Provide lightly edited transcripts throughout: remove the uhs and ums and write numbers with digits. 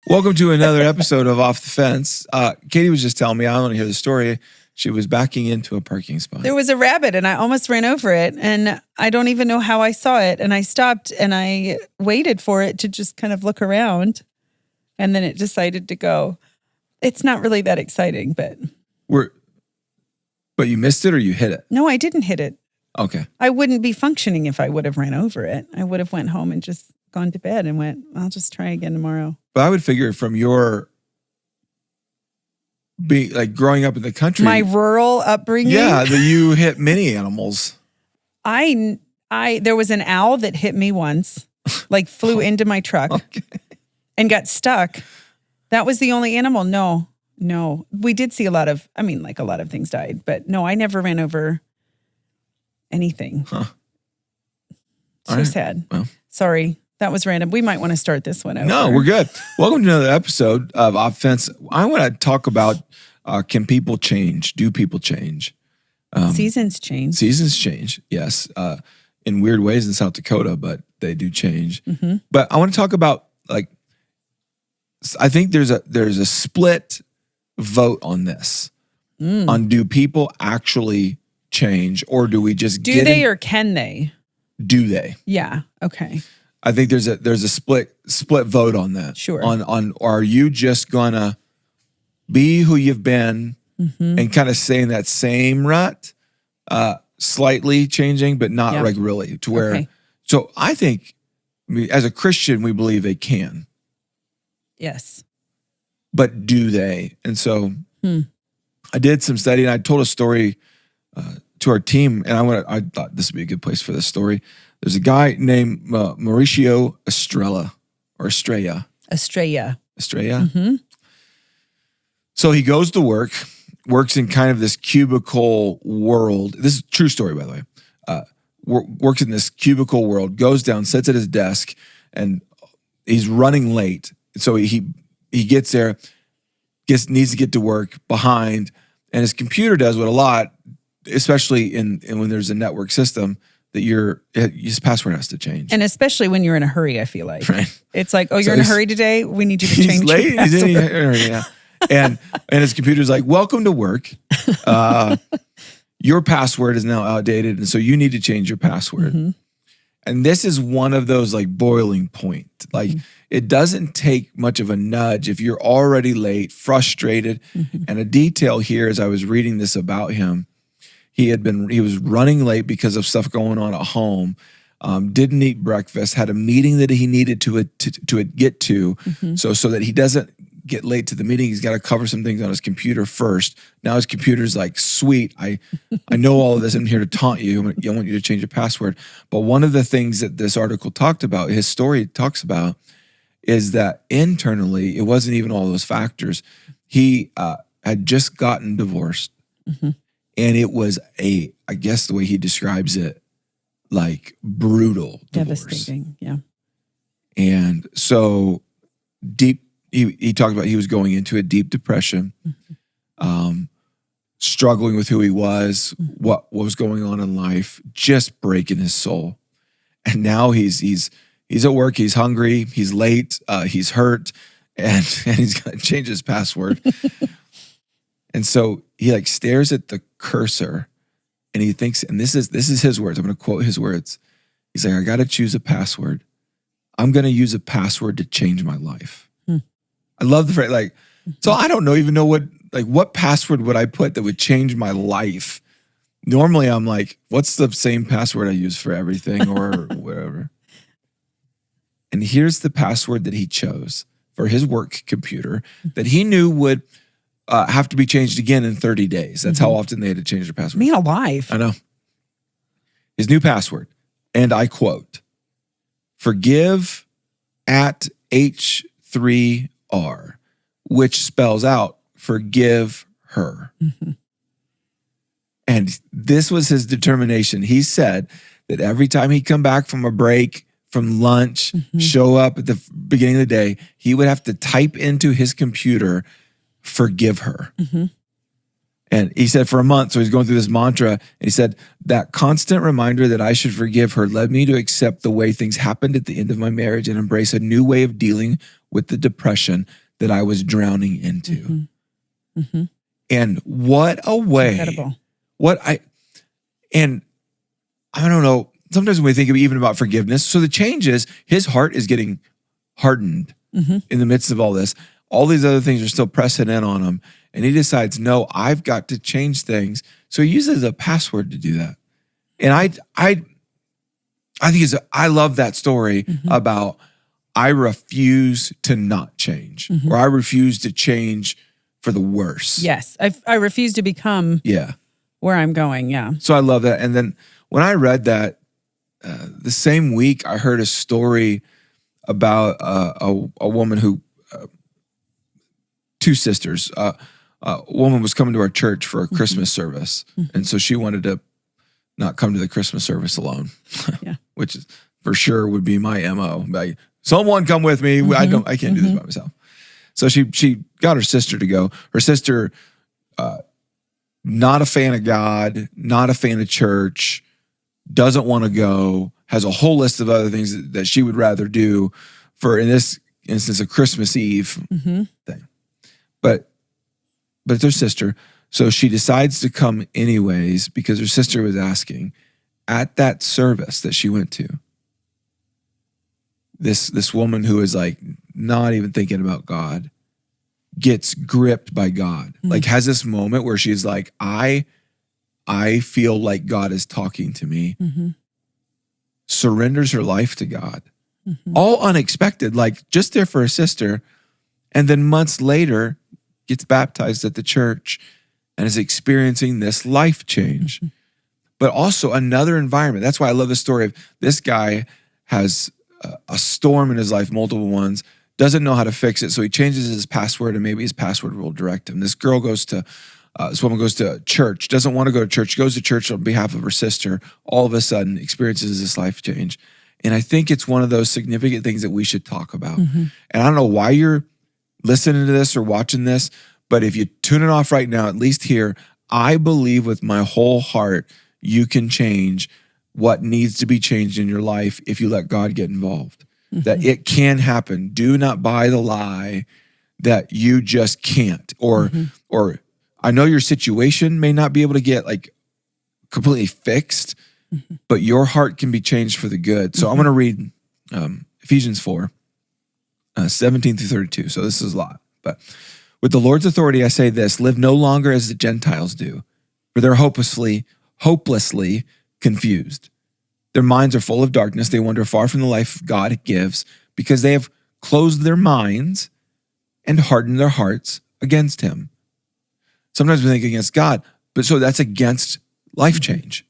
Welcome to another episode of Off the Fence. Katy was just telling me, I want to hear the story. She was backing into a parking spot. There was a rabbit and I almost ran over it. And I don't even know how I saw it. And I stopped and I waited for it to just kind of look around. And then it decided to go. It's not really that exciting, but. But you missed it or you hit it? No, I didn't hit it. Okay. I wouldn't be functioning if I would have ran over it. I would have went home and just gone to bed and went, I'll just try again tomorrow. But I would figure from your growing up in the country. My rural upbringing. Yeah, that you hit many animals. There was an owl that hit me once, like flew into my truck and got stuck. That was the only animal. No. We did see a lot of things died, but no, I never ran over anything. Huh. So sad. Well. Sorry. That was random. We might want to start this one over. No, we're good. Welcome to another episode of Offense. I want to talk about, can people change? Do people change? Seasons change. Seasons change, yes. In weird ways in South Dakota, but they do change. Mm-hmm. But I want to talk about, I think there's a split vote on this. On do people actually change, or do we just or can they? Do they? Yeah. Okay. I think there's a split vote on that. Sure. On are you just gonna be who you've been and kind of stay in that same rut, slightly changing, but not like really to where. Okay. So I think, as a Christian, we believe they can. Yes. But do they? And so I did some study and I told a story to our team, and I thought this would be a good place for this story. There's a guy named Mauricio Estrella. Mm-hmm. So he goes to works in kind of this cubicle world. This is a true story, by the way. Works in this cubicle world, goes down, sits at his desk, and he's running late. So he gets there, needs to get to work behind, and his computer does what a lot, especially in when there's a network system, that your password has to change. And especially when you're in a hurry, I feel like. Right. It's like, you're in a hurry today? We need you to change late, your password. He's in a hurry, yeah. and his computer's like, welcome to work. Your password is now outdated, and so you need to change your password. Mm-hmm. And this is one of those boiling point. It doesn't take much of a nudge if you're already late, frustrated. Mm-hmm. And a detail here, as I was reading this about him, he was running late because of stuff going on at home. Didn't eat breakfast. Had a meeting that he needed to get to. Mm-hmm. So that he doesn't get late to the meeting, he's got to cover some things on his computer first. Now his computer's like, sweet, I know all of this. I'm here to taunt you. I want you to change your password. But one of the things that this article talked about, his story talks about, is that internally, it wasn't even all those factors. He had just gotten divorced. Mm-hmm. And it was I guess the way he describes it, brutal divorce. Devastating, yeah. And so deep, he talked about he was going into a deep depression, struggling with who he was, what was going on in life, just breaking his soul. And now he's at work, he's hungry, he's late, he's hurt, and he's got to change his password. And so he stares at the cursor and he thinks, and this is his words. I'm going to quote his words. He's like, I got to choose a password. I'm going to use a password to change my life. I love the phrase. So I don't even know what password would I put that would change my life? Normally I'm like, what's the same password I use for everything or whatever? And here's the password that he chose for his work computer that he knew would have to be changed again in 30 days. That's how often they had to change their password. Me alive. I know. His new password, and I quote, forgive at H3R, which spells out forgive her. Mm-hmm. And this was his determination. He said that every time he'd come back from a break, from lunch, show up at the beginning of the day, he would have to type into his computer, forgive her. Mm-hmm. And he said for a month, so he's going through this mantra, and he said, that constant reminder that I should forgive her led me to accept the way things happened at the end of my marriage and embrace a new way of dealing with the depression that I was drowning into. And what a way. Incredible. And I don't know, sometimes when we think even about forgiveness, so the change is his heart is getting hardened in the midst of all this. All these other things are still pressing in on him. And he decides, no, I've got to change things. So he uses a password to do that. And I think I love that story about I refuse to not change, or I refuse to change for the worse. Yes. I refuse to become where I'm going. Yeah. So I love that. And then when I read that, the same week I heard a story about a woman who, two sisters, a woman was coming to our church for a Christmas service. And so she wanted to not come to the Christmas service alone, which is, for sure would be my MO. Like, someone come with me. I can't do this by myself. So she got her sister to go. Her sister, not a fan of God, not a fan of church, doesn't want to go, has a whole list of other things that she would rather do for, in this instance, a Christmas Eve thing. But it's her sister. So she decides to come anyways because her sister was asking. At that service that she went to, this woman who is like not even thinking about God gets gripped by God. Like has this moment where she's like, I feel like God is talking to me. Surrenders her life to God. All unexpected, like just there for her sister. And then months later, gets baptized at the church and is experiencing this life change. But also another environment. That's why I love the story of this guy has a storm in his life, multiple ones, doesn't know how to fix it. So he changes his password and maybe his password will direct him. This woman goes to church, doesn't want to go to church, goes to church on behalf of her sister, all of a sudden experiences this life change. And I think it's one of those significant things that we should talk about. And I don't know why you're listening to this or watching this, but if you tune it off right now, at least here, I believe with my whole heart, you can change what needs to be changed in your life if you let God get involved. That it can happen. Do not buy the lie that you just can't. Or I know your situation may not be able to get like completely fixed, but your heart can be changed for the good. So I'm going to read Ephesians 4, 17 through 32. So this is a lot. But with the Lord's authority, I say this: live no longer as the Gentiles do, for they're hopelessly confused. Their minds are full of darkness. They wander far from the life God gives because they have closed their minds and hardened their hearts against him. Sometimes we think against God, but so that's against life change.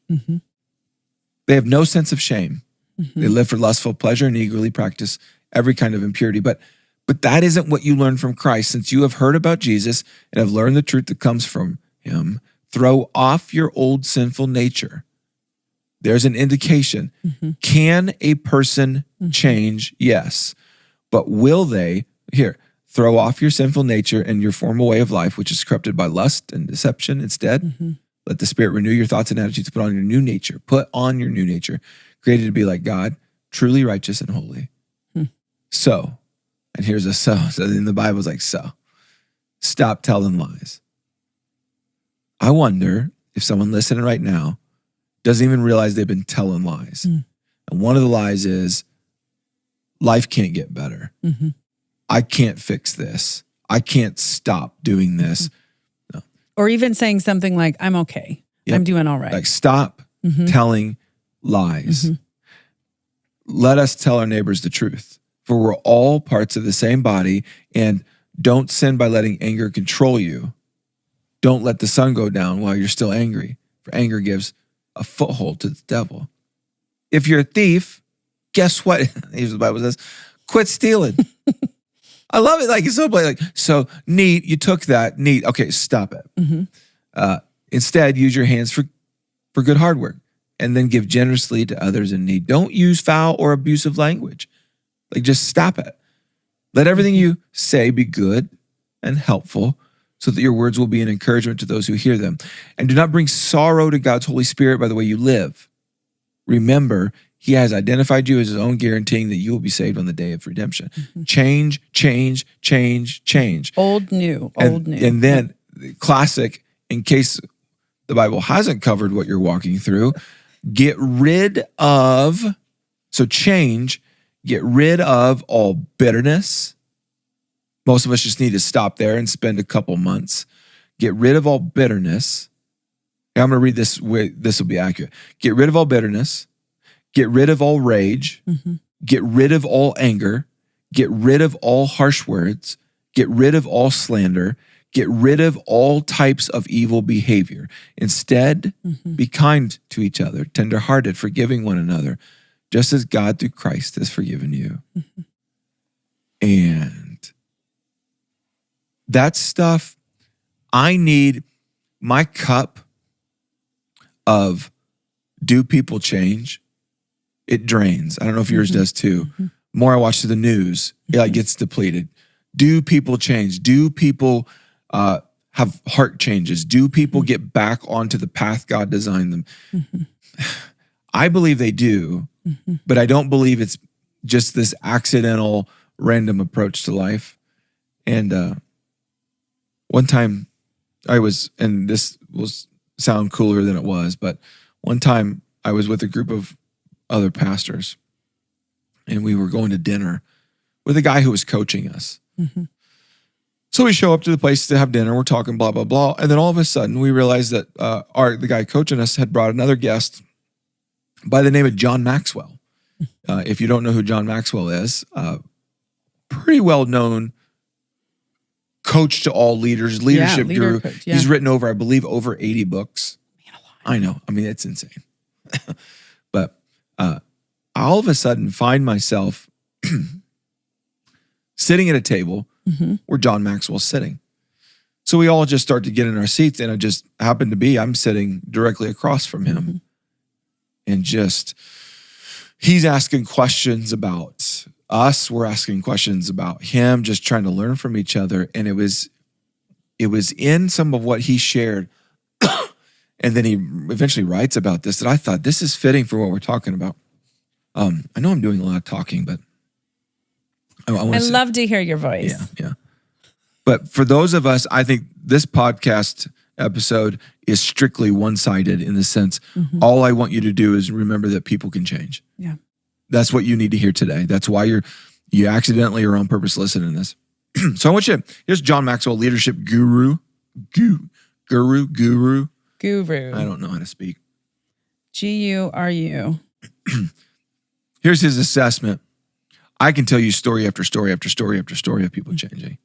They have no sense of shame. They live for lustful pleasure and eagerly practice every kind of impurity. But that isn't what you learn from Christ. Since you have heard about Jesus and have learned the truth that comes from him, throw off your old sinful nature. There's an indication. Can a person change? Yes. But will they? Here, throw off your sinful nature and your former way of life, which is corrupted by lust and deception. Instead, let the Spirit renew your thoughts and attitudes. Put on your new nature. Put on your new nature, created to be like God, truly righteous and holy. So, and here's a so. So in the Bible, it's like, so, stop telling lies. I wonder if someone listening right now doesn't even realize they've been telling lies. And one of the lies is, life can't get better. I can't fix this. I can't stop doing this. No. Or even saying something like, I'm okay. I'm doing all right. Like, stop telling lies. Let us tell our neighbors the truth, for we're all parts of the same body, and don't sin by letting anger control you. Don't let the sun go down while you're still angry, for anger gives a foothold to the devil. If you're a thief, guess what? Here's what the Bible says: quit stealing. I love it. Like, it's so blatant. Like, so neat. You took that. Neat. Okay, stop it. Instead, use your hands for good hard work, and then give generously to others in need. Don't use foul or abusive language. Like, just stop it. Let everything you say be good and helpful so that your words will be an encouragement to those who hear them. And do not bring sorrow to God's Holy Spirit by the way you live. Remember, he has identified you as his own, guaranteeing that you will be saved on the day of redemption. Change, change, change, change. Old, new, old, new. And then classic, in case the Bible hasn't covered what you're walking through, get rid of all bitterness. Most of us just need to stop there and spend a couple months. Get rid of all bitterness. And I'm going to read this way, this will be accurate. Get rid of all bitterness. Get rid of all rage. Get rid of all anger. Get rid of all harsh words. Get rid of all slander. Get rid of all types of evil behavior. Instead, be kind to each other, tenderhearted, forgiving one another, just as God through Christ has forgiven you. And that stuff, I need my cup of do people change? It drains. I don't know if yours does too. More I watch the news, it gets depleted. Do people change? Do people have heart changes? Do people get back onto the path God designed them? I believe they do, but I don't believe it's just this accidental, random approach to life. And one time I was, and this will sound cooler than it was, but one time I was with a group of other pastors and we were going to dinner with a guy who was coaching us. So we show up to the place to have dinner. We're talking blah, blah, blah. And then all of a sudden we realized that the guy coaching us had brought another guest by the name of John Maxwell. If you don't know who John Maxwell is, pretty well-known coach to all leaders, leadership guru. Coach, He's written over 80 books. I know. I mean, it's insane. But I all of a sudden find myself sitting at a table where John Maxwell's sitting. So we all just start to get in our seats, and it just happened to be I'm sitting directly across from him. And just, he's asking questions about us. We're asking questions about him, just trying to learn from each other. And it was in some of what he shared. And then he eventually writes about this that I thought this is fitting for what we're talking about. I know I'm doing a lot of talking, but I love to hear your voice. Yeah. But for those of us, I think this podcast episode is strictly one-sided in the sense, all I want you to do is remember that people can change. Yeah. That's what you need to hear today. That's why you accidentally or on purpose listening to this. So I want you, here's John Maxwell, leadership guru. I don't know how to speak. Guru. Here's his assessment. I can tell you story after story after story after story of people changing.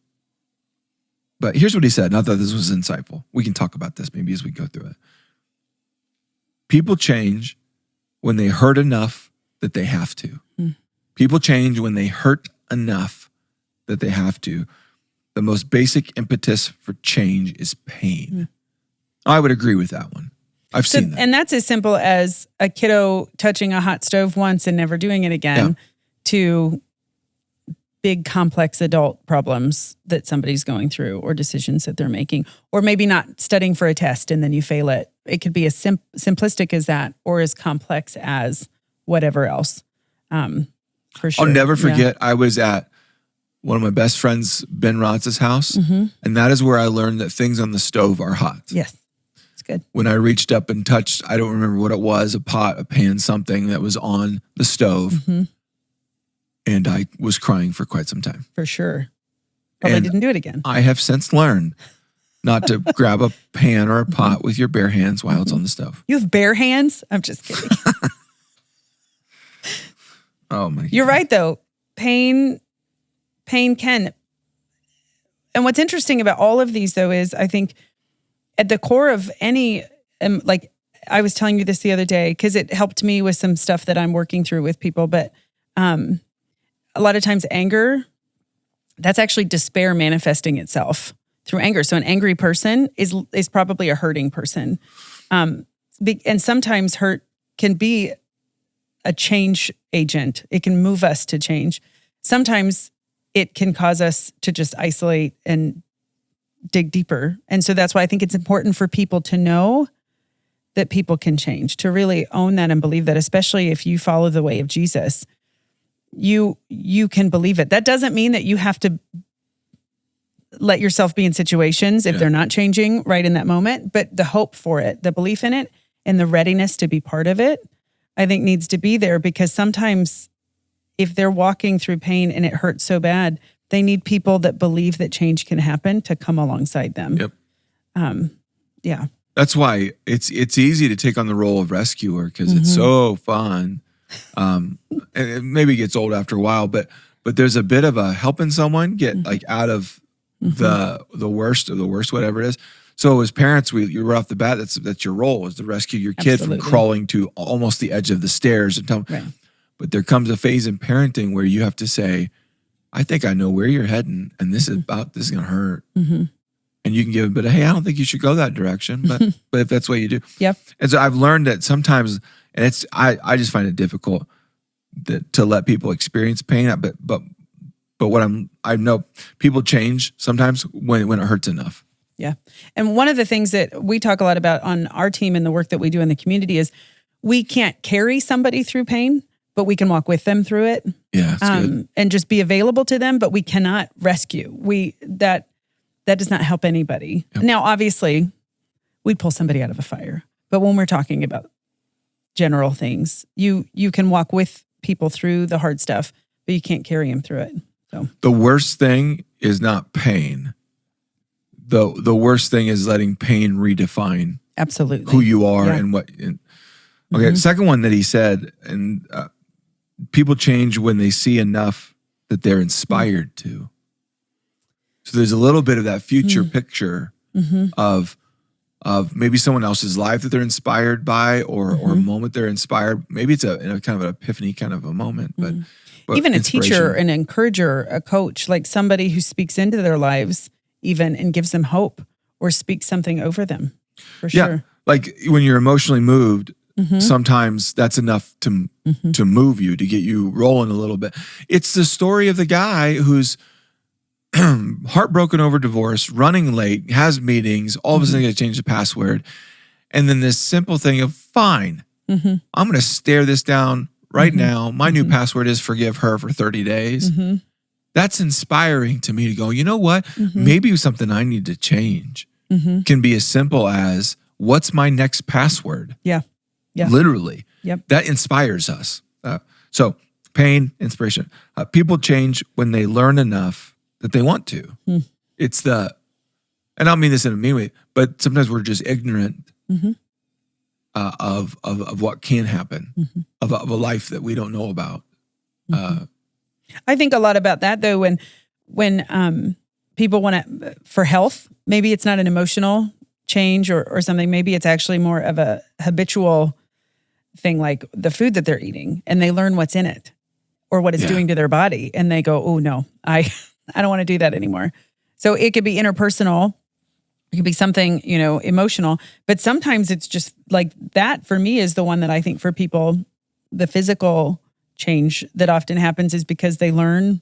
But here's what he said, and I thought this was insightful. We can talk about this maybe as we go through it. People change when they hurt enough that they have to. People change when they hurt enough that they have to. The most basic impetus for change is pain. I would agree with that one. I've seen that. And that's as simple as a kiddo touching a hot stove once and never doing it again to big, complex adult problems that somebody's going through or decisions that they're making, or maybe not studying for a test and then you fail it. It could be as simplistic as that or as complex as whatever else. For sure. I'll never forget, I was at one of my best friends, Ben Rotz's house, and that is where I learned that things on the stove are hot. Yes. Good. When I reached up and touched, I don't remember what it was, a pot, a pan, something that was on the stove. And I was crying for quite some time. For sure. Probably didn't do it again. I have since learned not to grab a pan or a pot with your bare hands while it's on the stove. You have bare hands? I'm just kidding. Oh my God. You're right though. Pain can. And what's interesting about all of these though is I think at the core of any, like I was telling you this the other day, because it helped me with some stuff that I'm working through with people, but a lot of times anger, that's actually despair manifesting itself through anger. So an angry person is probably a hurting person. And sometimes hurt can be a change agent. It can move us to change. Sometimes it can cause us to just isolate and dig deeper. And so that's why I think it's important for people to know that people can change, to really own that and believe that, especially if you follow the way of Jesus, you can believe it. That doesn't mean that you have to let yourself be in situations if they're not changing right in that moment, but the hope for it, the belief in it, and the readiness to be part of it, I think needs to be there, because sometimes if they're walking through pain and it hurts so bad, they need people that believe that change can happen to come alongside them. Yep. Yeah. That's why it's easy to take on the role of rescuer, because it's so fun. And it maybe gets old after a while, but there's a bit of a helping someone get like out of the worst of the worst, whatever it is. So as parents, you're right off the bat, that's your role, is to rescue your kid from crawling to almost the edge of the stairs and tell them. Right. But there comes a phase in parenting where you have to say, I think I know where you're heading, and this is going to hurt. And you can give a bit of, hey, I don't think you should go that direction, but if that's what you do. Yep. And so I've learned that sometimes, and I just find it difficult to let people experience pain, but what I know people change sometimes when it hurts enough. Yeah. And one of the things that we talk a lot about on our team and the work that we do in the community is we can't carry somebody through pain, but we can walk with them through it. Yeah, that's good. And just be available to them, but we cannot rescue. That does not help anybody. Yep. Now, obviously, we'd pull somebody out of a fire, but when we're talking about general things, you can walk with people through the hard stuff, but you can't carry them through it. So the worst thing is not pain. The worst thing is letting pain redefine absolutely who you are and what. Okay, the second one that he said, and people change when they see enough that they're inspired to. So there's a little bit of that future picture of maybe someone else's life that they're inspired by, or a moment they're inspired. Maybe it's a kind of an epiphany kind of a moment, but even a teacher, an encourager, a coach, like somebody who speaks into their lives even and gives them hope or speaks something over them, for sure. Like when you're emotionally moved, sometimes that's enough to move you, to get you rolling a little bit. It's the story of the guy who's heartbroken over divorce, running late, has meetings, all of a sudden he got to change the password. And then this simple thing of, fine, I'm going to stare this down right now. My new password is forgive her for 30 days. That's inspiring to me to go, you know what? Maybe something I need to change can be as simple as, what's my next password? Yeah. Literally. Yep. That inspires us. So pain, inspiration. People change when they learn enough that they want to. It's and I don't mean this in a mean way, but sometimes we're just ignorant of what can happen, of a life that we don't know about. I think a lot about that though, when people want to, for health, maybe it's not an emotional change or something. Maybe it's actually more of a habitual thing, like the food that they're eating, and they learn what's in it or what it's doing to their body. And they go, oh no, I don't want to do that anymore. So it could be interpersonal. It could be something, emotional, but sometimes it's just like that for me is the one that I think for people, the physical change that often happens is because they learn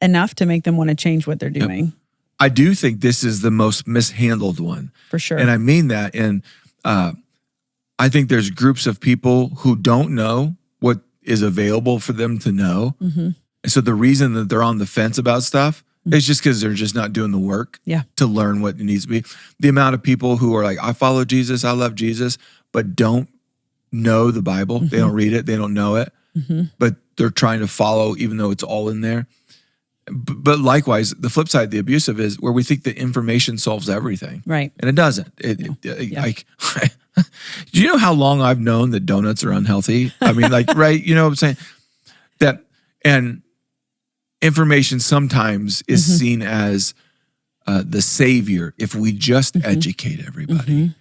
enough to make them want to change what they're doing. I do think this is the most mishandled one. For sure. And I mean that. And I think there's groups of people who don't know what is available for them to know. And so the reason that they're on the fence about stuff is just because they're just not doing the work to learn what it needs to be. The amount of people who are like, I follow Jesus, I love Jesus, but don't know the Bible. They don't read it. They don't know it. But they're trying to follow even though it's all in there. But likewise, the flip side, the abusive, is where we think that information solves everything. Right. And it doesn't. Like, do you know how long I've known that donuts are unhealthy? I mean, like, right? You know what I'm saying? And information sometimes is seen as the savior. If we just educate everybody,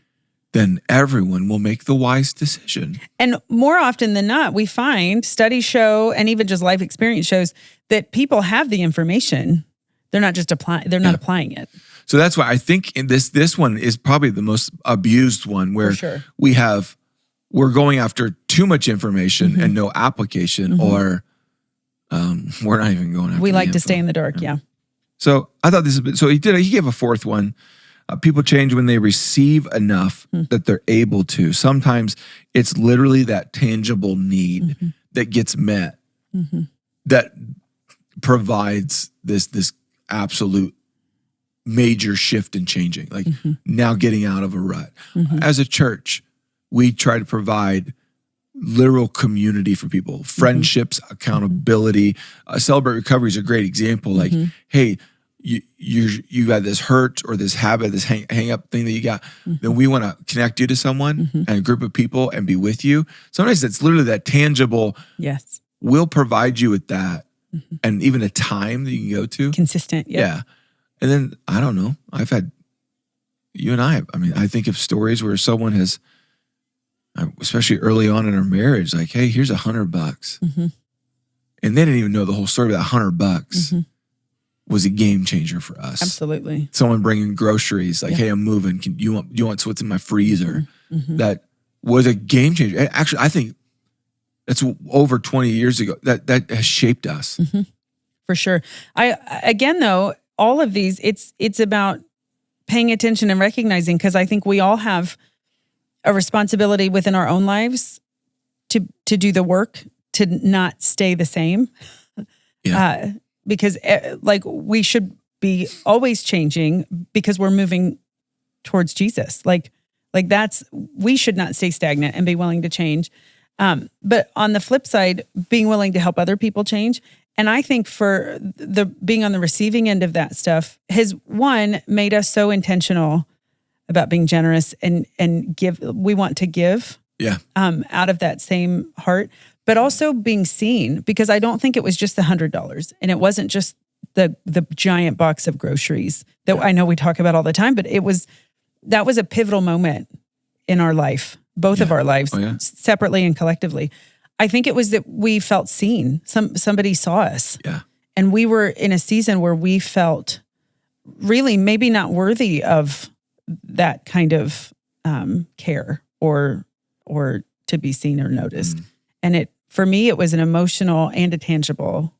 then everyone will make the wise decision. And more often than not, we find studies show, and even just life experience shows, that people have the information. They're not just applying. They're not applying it. So that's why I think in this one is probably the most abused one, where we're going after too much information and no application, or we're not even going after. We like to stay in the dark. Yeah. So I thought this is, so he gave a fourth one. People change when they receive enough that they're able to. Sometimes it's literally that tangible need that gets met that provides this absolute major shift in changing, like now getting out of a rut. As a church, we try to provide literal community for people, friendships, accountability. Celebrate Recovery is a great example. Like, hey, you got this hurt or this habit, this hang up thing that you got, then we want to connect you to someone and a group of people and be with you. Sometimes it's literally that tangible. Yes. We'll provide you with that and even a time that you can go to. Consistent. Yep. Yeah. And then, I don't know, I've had, you and I mean, I think of stories where someone has, especially early on in our marriage, like, hey, here's $100. And they didn't even know the whole story, but that $100 was a game changer for us. Absolutely. Someone bringing groceries, like, hey, I'm moving. You want what's in my freezer? That was a game changer. Actually, I think that's over 20 years ago. That has shaped us. For sure. Again, though, all of these, it's about paying attention and recognizing, because I think we all have a responsibility within our own lives to do the work, to not stay the same. Yeah. Because like we should be always changing because we're moving towards Jesus. Like we should not stay stagnant and be willing to change. But on the flip side, being willing to help other people change. And I think for the being on the receiving end of that stuff has, one, made us so intentional about being generous and give. We want to give out of that same heart, but also being seen, because I don't think it was just the $100 and it wasn't just the giant box of groceries that I know we talk about all the time, but that was a pivotal moment in our life, both of our lives, separately and collectively. I think it was that we felt seen. Somebody saw us. Yeah. And we were in a season where we felt really maybe not worthy of that kind of care or to be seen or noticed. And for me, it was an emotional and a tangible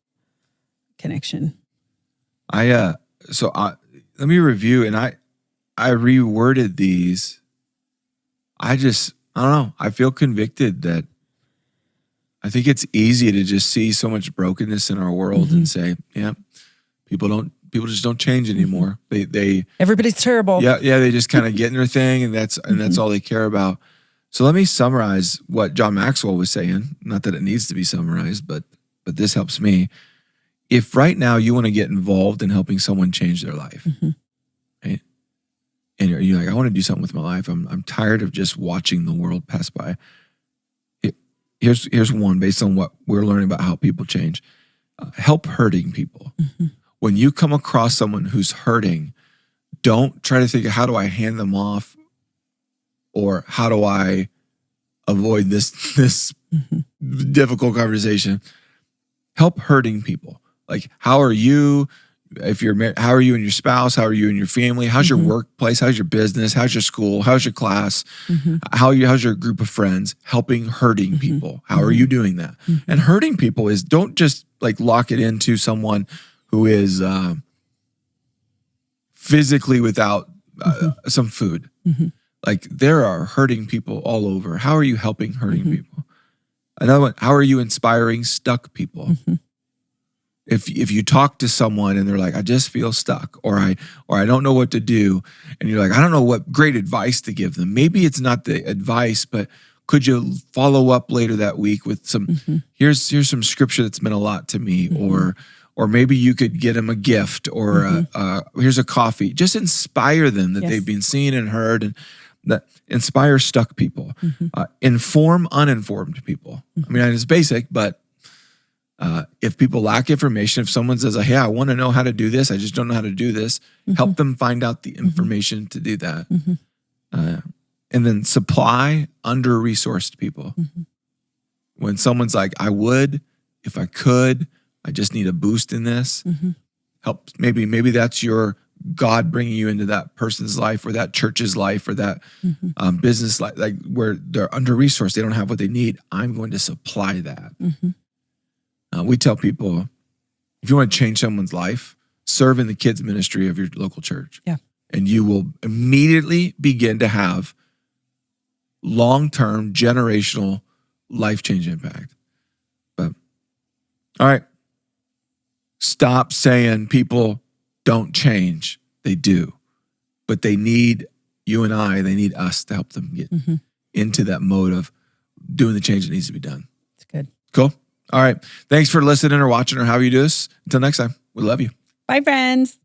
connection. Let me review, and I reworded these. I don't know. I feel convicted that I think it's easy to just see so much brokenness in our world and say, yeah, people just don't change anymore. They everybody's terrible. Yeah, they just kind of get in their thing, and that's all they care about. So let me summarize what John Maxwell was saying. Not that it needs to be summarized, but this helps me. If right now you want to get involved in helping someone change their life, right? And you're like, I want to do something with my life. I'm tired of just watching the world pass by. Here's one based on what we're learning about how people change. Help hurting people. When you come across someone who's hurting, don't try to think, how do I hand them off, or how do I avoid this difficult conversation? Help hurting people. Like, how are you? If you're married, how are you and your spouse? How are you and your family? How's your workplace? How's your business? How's your school? How's your class? How's your group of friends? Helping hurting people. How are you doing that? And hurting people is, don't just like lock it into someone who is physically without some food. Like, there are hurting people all over. How are you helping hurting people? Another one, how are you inspiring stuck people? If you talk to someone and they're like, I just feel stuck, or I don't know what to do, and you're like, I don't know what great advice to give them. Maybe it's not the advice, but could you follow up later that week with some, here's some scripture that's meant a lot to me, or maybe you could get them a gift, or here's a coffee. Just inspire them that they've been seen and heard, and that inspire stuck people. Inform uninformed people. I mean, it's basic, but if people lack information, if someone says, hey, I want to know how to do this, I just don't know how to do this, help them find out the information to do that. And then supply under-resourced people. When someone's like, I would, if I could, I just need a boost in this. Help. Maybe that's your God bringing you into that person's life, or that church's life, or that business life, like where they're under-resourced, they don't have what they need. I'm going to supply that. We tell people, if you want to change someone's life, serve in the kids ministry of your local church. Yeah. And you will immediately begin to have long-term, generational, life-changing impact. But all right. Stop saying people don't change. They do. But they need you and they need us to help them get into that mode of doing the change that needs to be done. It's good. Cool. All right. Thanks for listening or watching or however you do this. Until next time, we love you. Bye, friends.